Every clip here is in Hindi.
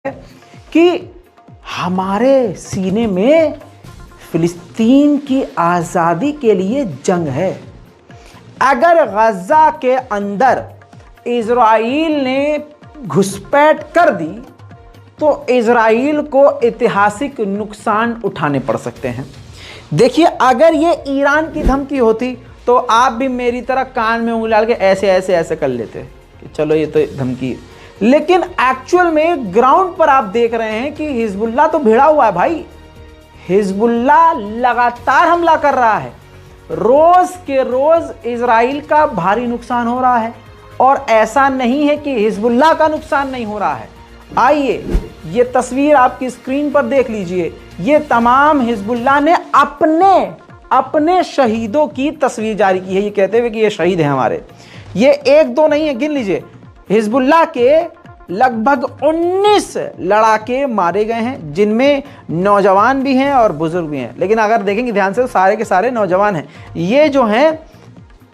कि हमारे सीने में फिलिस्तीन की आज़ादी के लिए जंग है। अगर गज़ा के अंदर इज़राइल ने घुसपैठ कर दी तो इज़राइल को ऐतिहासिक नुकसान उठाने पड़ सकते हैं। देखिए, अगर ये ईरान की धमकी होती तो आप भी मेरी तरह कान में उंगली डाल के ऐसे ऐसे ऐसे कर लेते कि चलो ये तो धमकी। लेकिन एक्चुअल में ग्राउंड पर आप देख रहे हैं कि हिजबुल्लाह तो भिड़ा हुआ है भाई। हिजबुल्लाह लगातार हमला कर रहा है, रोज के रोज इजराइल का भारी नुकसान हो रहा है। और ऐसा नहीं है कि हिजबुल्लाह का नुकसान नहीं हो रहा है। आइए ये तस्वीर आपकी स्क्रीन पर देख लीजिए। ये तमाम हिजबुल्लाह ने अपने शहीदों की तस्वीर जारी की है, ये कहते हुए कि ये शहीद हैं हमारे। ये एक दो नहीं है, गिन लीजिए। हिजबुल्लाह के लगभग 19 लड़ाके मारे गए हैं, जिनमें नौजवान भी हैं और बुजुर्ग भी हैं। लेकिन अगर देखेंगे ध्यान से तो सारे के सारे नौजवान हैं। ये जो हैं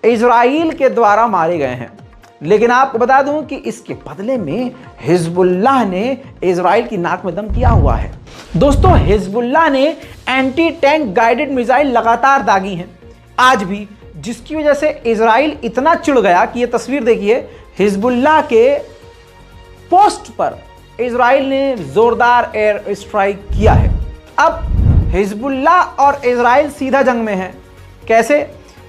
इजराइल के द्वारा मारे गए हैं। लेकिन आपको बता दूं कि इसके बदले में हिजबुल्लाह ने इजराइल की नाक में दम किया हुआ है। दोस्तों, हिजबुल्लाह ने एंटी टैंक गाइडेड मिसाइल लगातार दागी हैं आज भी, जिसकी वजह से इजराइल इतना चिढ़ गया कि ये तस्वीर देखिए, हिजबुल्लाह के पोस्ट पर इजराइल ने जोरदार एयर स्ट्राइक किया है। अब हिजबुल्लाह और इजराइल सीधा जंग में है। कैसे?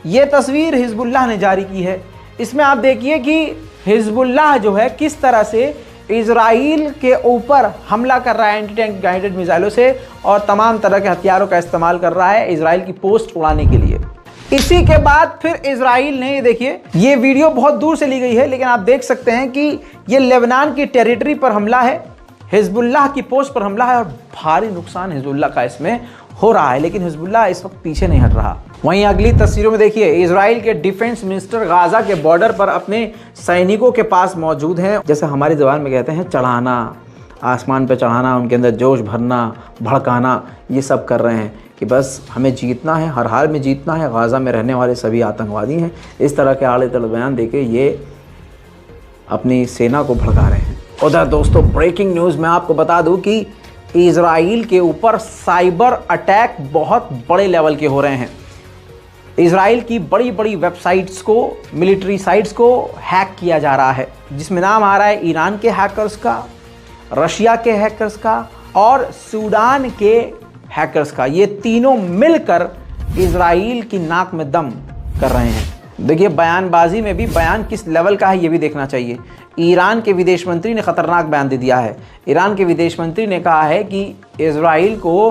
ये तस्वीर हिजबुल्लाह ने जारी की है। इसमें आप देखिए कि हिजबुल्लाह जो है किस तरह से इजराइल के ऊपर हमला कर रहा है एंटी टैंक गाइडेड मिसाइलों से, और तमाम तरह के हथियारों का इस्तेमाल कर रहा है इजराइल की पोस्ट उड़ाने के लिए। इसी के बाद फिर इजराइल ने, ये देखिए, ये वीडियो बहुत दूर से ली गई है, लेकिन आप देख सकते हैं कि ये लेबनान की टेरिटरी पर हमला है, हिजबुल्लाह की पोस्ट पर हमला है, और भारी नुकसान हिजबुल्लाह का इसमें हो रहा है। लेकिन हिजबुल्लाह इस वक्त पीछे नहीं हट रहा। वहीं अगली तस्वीरों में देखिए, इजराइल के डिफेंस मिनिस्टर गाजा के बॉर्डर पर अपने सैनिकों के पास मौजूद हैं। जैसे हमारी ज़बान में कहते हैं चढ़ाना, आसमान पे चढ़ाना, उनके अंदर जोश भरना, भड़काना, ये सब कर रहे हैं कि बस हमें जीतना है, हर हाल में जीतना है, गाजा में रहने वाले सभी आतंकवादी हैं। इस तरह के आड़े तड़े बयान देके ये अपनी सेना को भड़का रहे हैं। उधर दोस्तों, ब्रेकिंग न्यूज़ में आपको बता दूं कि इजराइल के ऊपर साइबर अटैक बहुत बड़े लेवल के हो रहे हैं। इजराइल की बड़ी बड़ी वेबसाइट्स को, मिलिट्री साइट्स को हैक किया जा रहा है, जिसमें नाम आ रहा है ईरान के हैकर्स का, रशिया के हैकर्स का और सूडान के हैकर्स का। ये तीनों मिलकर इजराइल की नाक में दम कर रहे हैं। देखिए, बयानबाजी में भी बयान किस लेवल का है ये भी देखना चाहिए। ईरान के विदेश मंत्री ने खतरनाक बयान दे दिया है। ईरान के विदेश मंत्री ने कहा है कि इजराइल को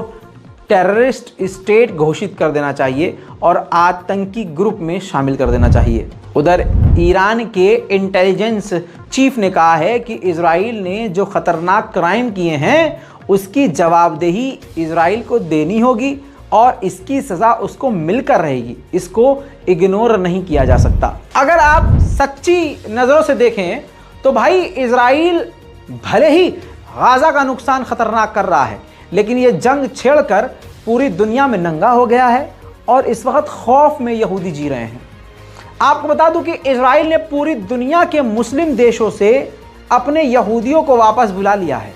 टेररिस्ट स्टेट घोषित कर देना चाहिए और आतंकी ग्रुप में शामिल कर देना चाहिए। उधर ईरान के इंटेलिजेंस चीफ ने कहा है कि इजराइल ने जो खतरनाक क्राइम किए हैं उसकी जवाबदेही इजराइल को देनी होगी और इसकी सज़ा उसको मिलकर रहेगी। इसको इग्नोर नहीं किया जा सकता। अगर आप सच्ची नज़रों से देखें तो भाई, इजराइल भले ही गाजा का नुकसान खतरनाक कर रहा है, लेकिन ये जंग छेड़कर पूरी दुनिया में नंगा हो गया है और इस वक्त खौफ में यहूदी जी रहे हैं। आपको बता दूं कि इजराइल ने पूरी दुनिया के मुस्लिम देशों से अपने यहूदियों को वापस बुला लिया है,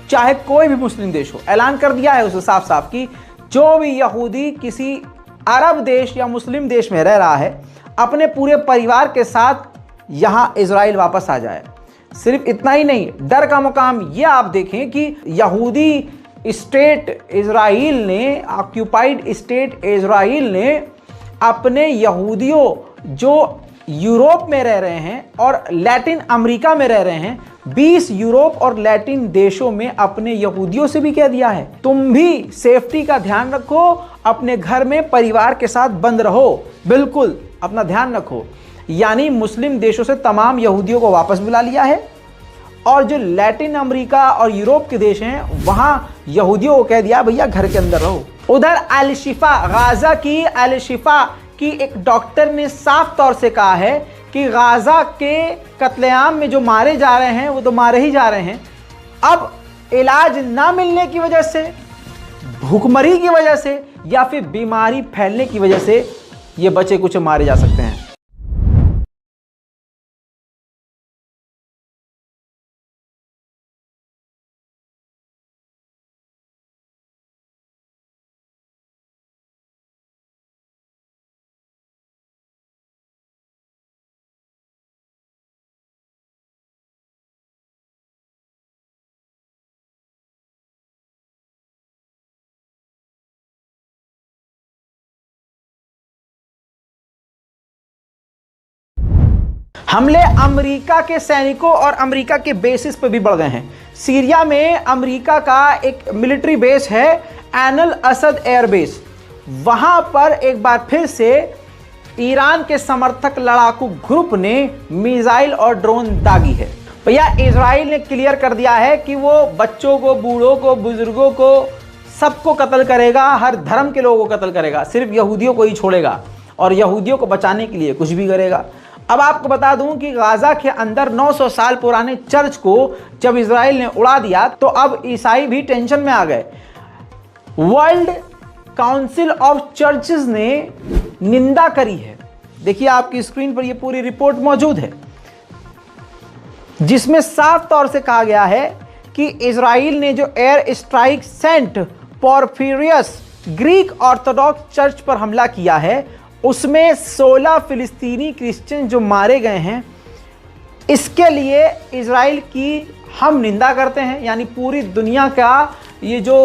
चाहे कोई भी मुस्लिम देश हो। ऐलान कर दिया है उसे साफ साफ कि जो भी यहूदी किसी अरब देश या मुस्लिम देश में रह रहा है, अपने पूरे परिवार के साथ यहाँ इजराइल वापस आ जाए। सिर्फ इतना ही नहीं, डर का मुकाम ये आप देखें कि यहूदी स्टेट इजराइल ने, ऑक्यूपाइड स्टेट इजराइल ने अपने यहूदियों जो यूरोप में रह रहे हैं और लैटिन अमेरिका में रह रहे हैं, 20 यूरोप और लैटिन देशों में अपने यहूदियों से भी कह दिया है, तुम भी सेफ्टी का ध्यान रखो, अपने घर में परिवार के साथ बंद रहो, बिल्कुल अपना ध्यान रखो। यानी मुस्लिम देशों से तमाम यहूदियों को वापस बुला लिया है, और जो लैटिन अमेरिका और यूरोप के देश हैं वहां यहूदियों को कह दिया भैया घर के अंदर रहो। उधर अल शिफा, गाजा की अल शिफा की एक डॉक्टर ने साफ तौर से कहा है कि गाजा के कत्लेआम में जो मारे जा रहे हैं वो तो मारे ही जा रहे हैं। अब इलाज ना मिलने की वजह से, भूखमरी की वजह से या फिर बीमारी फैलने की वजह से ये बच्चे कुछ मारे जा सकते हैं। हमले अमेरिका के सैनिकों और अमेरिका के बेसिस पर भी बढ़ गए हैं। सीरिया में अमेरिका का एक मिलिट्री बेस है, एनल असद एयरबेस। वहां पर एक बार फिर से ईरान के समर्थक लड़ाकू ग्रुप ने मिसाइल और ड्रोन दागी है। भैया इजराइल ने क्लियर कर दिया है कि वो बच्चों को, बूढ़ों को, बुजुर्गों को, सबको कत्ल करेगा, हर धर्म के लोगों को कत्ल करेगा, सिर्फ यहूदियों को ही छोड़ेगा और यहूदियों को बचाने के लिए कुछ भी करेगा। अब आपको बता दूं कि गाजा के अंदर 900 साल पुराने चर्च को जब इजराइल ने उड़ा दिया तो अब ईसाई भी टेंशन में आ गए। वर्ल्ड काउंसिल ऑफ चर्चेस ने निंदा करी है। देखिए आपकी स्क्रीन पर ये पूरी रिपोर्ट मौजूद है, जिसमें साफ तौर से कहा गया है कि इजराइल ने जो air strike Saint Porphyrius Greek Orthodox church पर हमला किया है, उसमें 16 फिलिस्तीनी क्रिश्चियन जो मारे गए हैं, इसके लिए इजराइल की हम निंदा करते हैं। यानी पूरी दुनिया का ये जो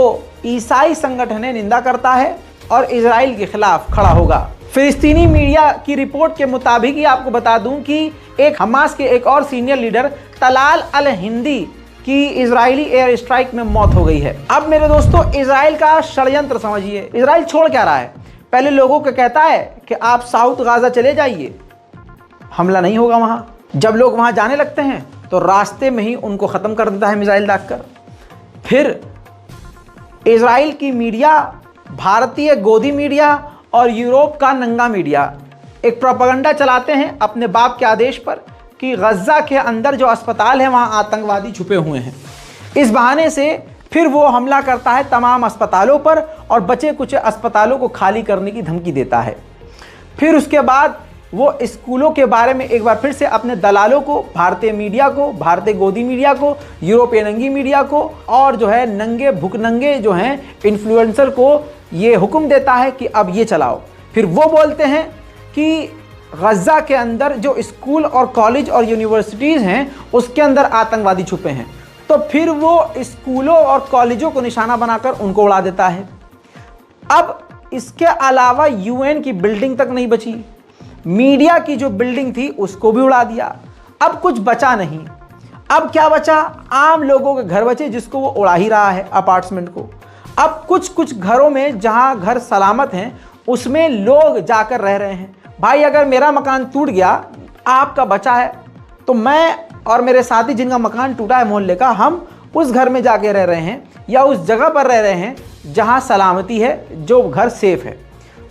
ईसाई संगठन है निंदा करता है और इजराइल के खिलाफ खड़ा होगा। फिलिस्तीनी मीडिया की रिपोर्ट के मुताबिक ही आपको बता दूं कि एक हमास के एक और सीनियर लीडर तलाल अल हिंदी की इजरायली एयर स्ट्राइक में मौत हो गई है। अब मेरे दोस्तों इजराइल का षड्यंत्र समझिए। इजराइल छोड़ क्या रहा है? पहले लोगों को कहता है कि आप साउथ गाजा चले जाइए, हमला नहीं होगा वहां। जब लोग वहां जाने लगते हैं तो रास्ते में ही उनको खत्म कर देता है मिसाइल दागकर। फिर इजराइल की मीडिया, भारतीय गोदी मीडिया और यूरोप का नंगा मीडिया एक प्रोपेगेंडा चलाते हैं अपने बाप के आदेश पर कि गजा के अंदर जो अस्पताल है वहां आतंकवादी छुपे हुए हैं। इस बहाने से फिर वो हमला करता है तमाम अस्पतालों पर और बचे कुछ अस्पतालों को खाली करने की धमकी देता है। फिर उसके बाद वो स्कूलों के बारे में एक बार फिर से अपने दलालों को, भारतीय मीडिया को, भारतीय गोदी मीडिया को, यूरोपीय नंगी मीडिया को और जो है नंगे भुकनंगे जो हैं इन्फ्लुएंसर को ये हुक्म देता है कि अब ये चलाओ। फिर वो बोलते हैं कि गजा के अंदर जो स्कूल और कॉलेज और यूनिवर्सिटीज़ हैं उसके अंदर आतंकवादी छुपे हैं, तो फिर वो स्कूलों और कॉलेजों को निशाना बनाकर उनको उड़ा देता है। अब इसके अलावा यूएन की बिल्डिंग तक नहीं बची, मीडिया की जो बिल्डिंग थी उसको भी उड़ा दिया। अब कुछ बचा नहीं। अब क्या बचा? आम लोगों के घर बचे जिसको वो उड़ा ही रहा है, अपार्टमेंट को। अब कुछ घरों में जहां घर सलामत हैं उसमें लोग जाकर रह रहे हैं। भाई अगर मेरा मकान टूट गया, आपका बचा है, तो मैं और मेरे साथी जिनका मकान टूटा है मोहल्ले का, हम उस घर में जाके रह रहे हैं या उस जगह पर रह रहे हैं जहां सलामती है, जो घर सेफ है।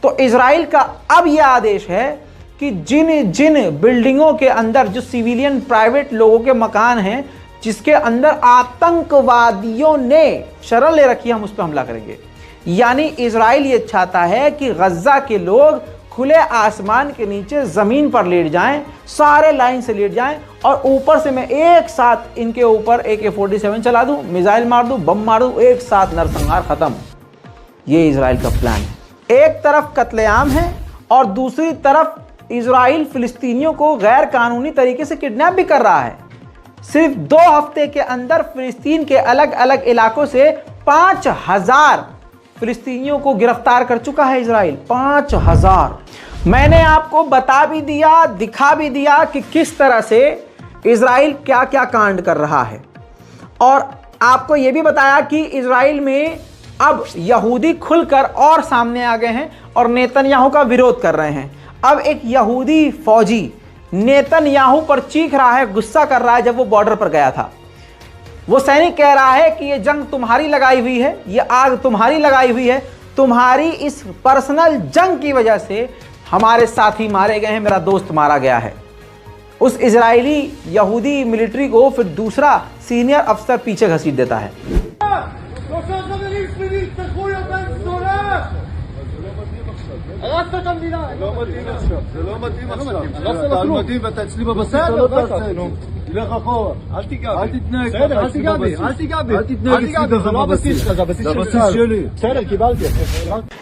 तो इजराइल का अब यह आदेश है कि जिन जिन बिल्डिंगों के अंदर जो सिविलियन प्राइवेट लोगों के मकान हैं जिसके अंदर आतंकवादियों ने शरण ले रखी है, हम उस पर हमला करेंगे। यानी इजराइल ये चाहता है कि गजा के लोग खुले आसमान के नीचे जमीन पर लेट जाएं, सारे लाइन से लेट जाएं और ऊपर से मैं एक साथ इनके ऊपर AK-47 चला दूं, मिसाइल मार दूं, बम मार दूं, एक साथ नरसंहार खत्म। ये इजराइल का प्लान है। एक तरफ कत्लेआम है और दूसरी तरफ इजराइल फिलिस्तीनियों को गैर कानूनी तरीके से किडनैप भी कर रहा है। सिर्फ 2 हफ्ते के अंदर फिलिस्तीन के अलग अलग इलाकों से 5000 फिलिस्तीनियों को गिरफ्तार कर चुका है इजराइल। 5000। मैंने आपको बता भी दिया, दिखा भी दिया कि किस तरह से इजराइल क्या क्या कांड कर रहा है, और आपको यह भी बताया कि इजराइल में अब यहूदी खुलकर और सामने आ गए हैं और नेतन्याहू का विरोध कर रहे हैं। अब एक यहूदी फौजी नेतन्याहू पर चीख रहा है, गुस्सा कर रहा है। जब वो बॉर्डर पर गया था, वो सैनिक कह रहा है कि ये जंग तुम्हारी लगाई हुई है, ये आग तुम्हारी लगाई हुई है, तुम्हारी इस पर्सनल जंग की वजह से हमारे साथी मारे गए हैं, मेरा दोस्त मारा गया है। उस इजरायली यहूदी मिलिट्री को फिर दूसरा सीनियर अफसर पीछे घसीट देता है।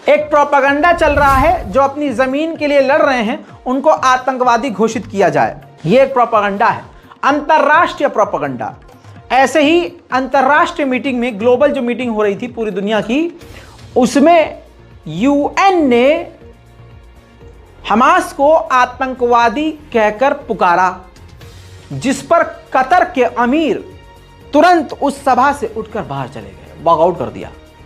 एक प्रोपेगेंडा चल रहा है, जो अपनी जमीन के लिए लड़ रहे हैं उनको आतंकवादी घोषित किया जाए। यह एक प्रोपेगेंडा है, अंतरराष्ट्रीय प्रोपेगेंडा। ऐसे ही अंतरराष्ट्रीय मीटिंग में, ग्लोबल जो मीटिंग हो रही थी पूरी दुनिया की, उसमें यूएन ने हमास को आतंकवादी कहकर पुकारा। जिस पर कतर के अमीर तुरंत उस सभा से उठकर बाहर चले गए, वॉकआउट कर दिया।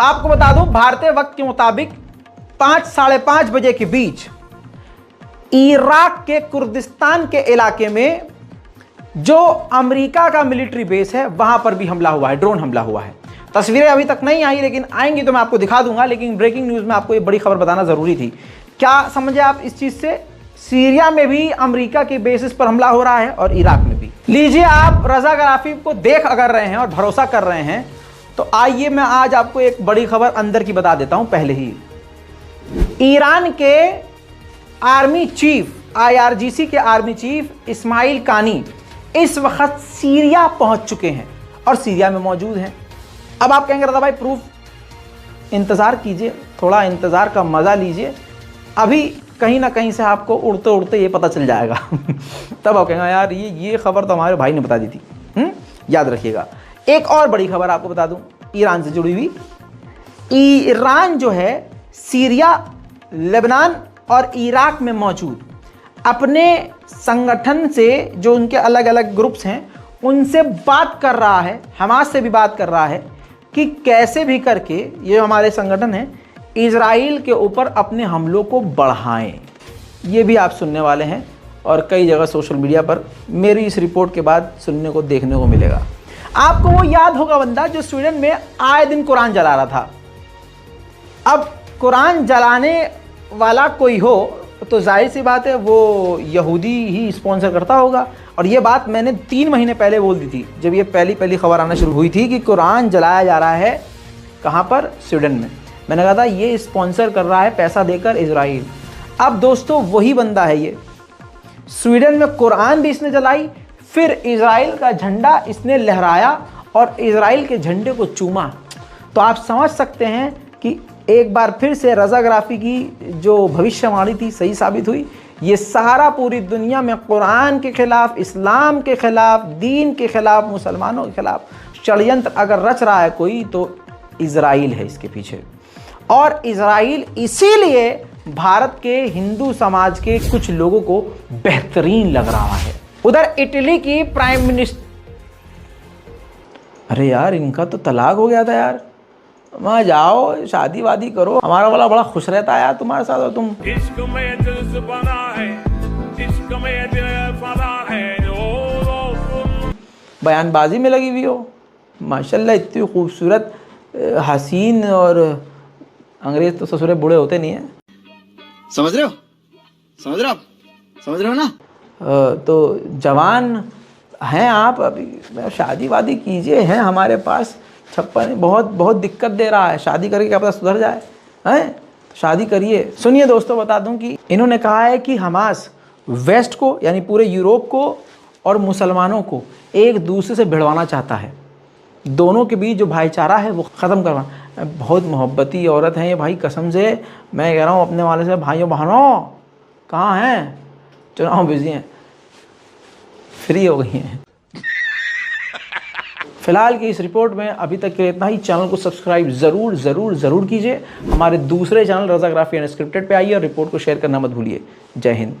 आपको बता दूं, भारतीय वक्त के मुताबिक 5 साढ़े 5 बजे के बीच इराक के कुर्दिस्तान के इलाके में जो अमेरिका का मिलिट्री बेस है वहां पर भी हमला हुआ है, ड्रोन हमला हुआ है। तस्वीरें अभी तक नहीं आई, लेकिन आएंगी तो मैं आपको दिखा दूंगा। लेकिन ब्रेकिंग न्यूज में आपको ये बड़ी खबर बताना जरूरी थी। क्या समझे आप इस चीज से? सीरिया में भी अमेरिका के बेसिस पर हमला हो रहा है और इराक में भी। लीजिए, आप रजा गद्दाफी को देख अगर रहे हैं और भरोसा कर रहे हैं तो आइए मैं आज आपको एक बड़ी खबर अंदर की बता देता हूं। पहले ही ईरान के आर्मी चीफ, IRGC के आर्मी चीफ इस्माइल कानी इस वक्त सीरिया पहुंच चुके हैं और सीरिया में मौजूद हैं। अब आप कहेंगे रजा भाई प्रूफ, इंतजार कीजिए, थोड़ा इंतजार का मजा लीजिए, अभी कहीं ना कहीं से आपको उड़ते उड़ते ये पता चल जाएगा। तब आप कहेंगे यार ये खबर तो हमारे भाई ने बता दी थी। याद रखिएगा। एक और बड़ी खबर आपको बता दूं, ईरान से जुड़ी हुई। ईरान जो है सीरिया, लेबनान और इराक में मौजूद अपने संगठन से, जो उनके अलग अलग ग्रुप्स हैं, उनसे बात कर रहा है, हमास से भी बात कर रहा है कि कैसे भी करके ये हमारे संगठन है इजराइल के ऊपर अपने हमलों को बढ़ाएं। ये भी आप सुनने वाले हैं और कई जगह सोशल मीडिया पर मेरी इस रिपोर्ट के बाद सुनने को देखने को मिलेगा। आपको वो याद होगा बंदा जो स्वीडन में आए दिन कुरान जला रहा था। अब कुरान जलाने वाला कोई हो तो जाहिर सी बात है वो यहूदी ही स्पॉन्सर करता होगा। और ये बात मैंने 3 महीने पहले बोल दी थी, जब ये पहली खबर आना शुरू हुई थी कि कुरान जलाया जा रहा है। कहाँ पर? स्वीडन में। मैंने कहा था ये स्पॉन्सर कर रहा है पैसा देकर इजराइल। अब दोस्तों वही बंदा है ये। स्वीडन में कुरान भी इसने जलाई, फिर इजराइल का झंडा इसने लहराया और इजराइल के झंडे को चूमा। तो आप समझ सकते हैं कि एक बार फिर से रजा गद्दाफी की जो भविष्यवाणी थी सही साबित हुई। ये सारा पूरी दुनिया में कुरान के खिलाफ, इस्लाम के खिलाफ, दीन के खिलाफ, मुसलमानों के खिलाफ षड्यंत्र अगर रच रहा है कोई तो इजराइल है इसके पीछे। और इजराइल इसीलिए भारत के हिंदू समाज के कुछ लोगों को बेहतरीन लग रहा है। उधर इटली की प्राइम मिनिस्टर, अरे यार इनका तो तलाक हो गया था यार, वहाँ जाओ शादी वादी करो, हमारा वाला बड़ा खुश रहता है यार तुम्हारे साथ। और तुम इश्क में दिल से बना है, इश्क में दिल बना है, बयानबाजी में लगी हुई हो। माशाल्लाह इतनी खूबसूरत, हसीन, और अंग्रेज तो ससुरे बूढ़े होते नहीं हैं। समझ रहे हो? समझ रहे हो ना? तो जवान हैं आप, अभी शादी वादी कीजिए, हैं हमारे पास 56, बहुत दिक्कत दे रहा है। शादी करके क्या पता सुधर जाए, हैं? शादी करिए। सुनिए दोस्तों, बता दूं कि इन्होंने कहा है कि हमास वेस्ट को, यानी पूरे यूरोप को और मुसलमानों को एक दूसरे से भिड़वाना चाहता है। दोनों के बीच जो भाईचारा है वो ख़त्म करवाना। बहुत मोहब्बती औरत है ये भाई, कसम से मैं कह रहा हूँ अपने वाले से, भाइयों बहनों कहाँ हैं? चुनाव बिजी हैं, फ्री हो गई हैं। फिलहाल की इस रिपोर्ट में अभी तक के इतना ही। चैनल को सब्सक्राइब ज़रूर कीजिए। हमारे दूसरे चैनल रजा गद्दाफी अनस्क्रिप्टेड पे आइए और रिपोर्ट को शेयर करना मत भूलिए। जय हिंद।